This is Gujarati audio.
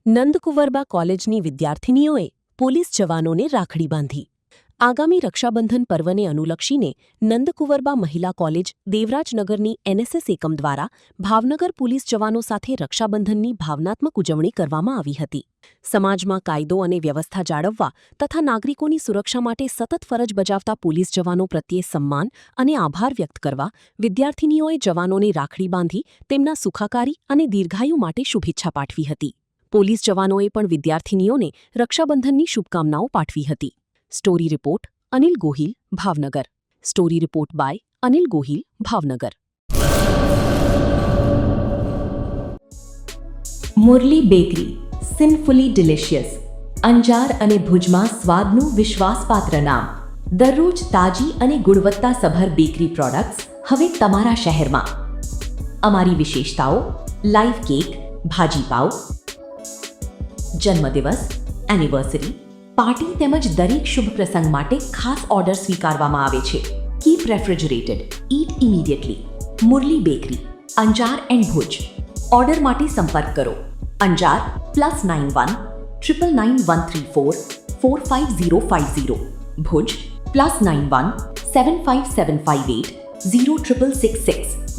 નંદકુંવરબા કોલેજની વિદ્યાર્થિનીઓએ પોલીસ જવાનોને રાખડી બાંધી. આગામી રક્ષાબંધન પર્વને અનુલક્ષીને નંદકુંવરબા મહિલા કોલેજ દેવરાજનગરની એનએસએસ એકમ દ્વારા ભાવનગર પોલીસ જવાનો સાથે રક્ષાબંધનની ભાવનાત્મક ઉજવણી કરવામાં આવી હતી. સમાજમાં કાયદો અને વ્યવસ્થા જાળવવા તથા નાગરિકોની સુરક્ષા માટે સતત ફરજ બજાવતા પોલીસ જવાનો પ્રત્યે સન્માન અને આભાર વ્યક્ત કરવા વિદ્યાર્થિનીઓએ જવાનોને રાખડી બાંધી તેમના સુખાકારી અને દીર્ઘાયુ માટે શુભેચ્છા પાઠવી હતી. પોલીસ જવાનોએ પણ વિદ્યાર્થિનીઓને રક્ષાબંધનની શુભકામનાઓ પાઠવી હતી. Story report Anil Gohil, Bhavnagar. Story report by Anil Gohil, Bhavnagar. Murli bakery, sinfully delicious. Anjar અને ભુજમાં સ્વાદનું વિશ્વાસપાત્ર નામ. દરરોજ તાજી અને ગુણવત્તાસભર બેકરી પ્રોડક્ટ્સ હવે તમારા શહેરમાં. અમારી વિશેષતાઓ: લાઈવ કેક, ભાજી પાવ, જન્મદિવસ, એનિવર્સરી, પાર્ટી તેમજ દરેક શુભ પ્રસંગ માટે ખાસ ઓર્ડર સ્વીકારવામાં આવે છે. Keep refrigerated, eat immediately. Murali bakery, Anjar and Bhuj. Order માટે સંપર્ક કરો. અંજાર +91 999 134 45050. ભુજ +91 75758 0666.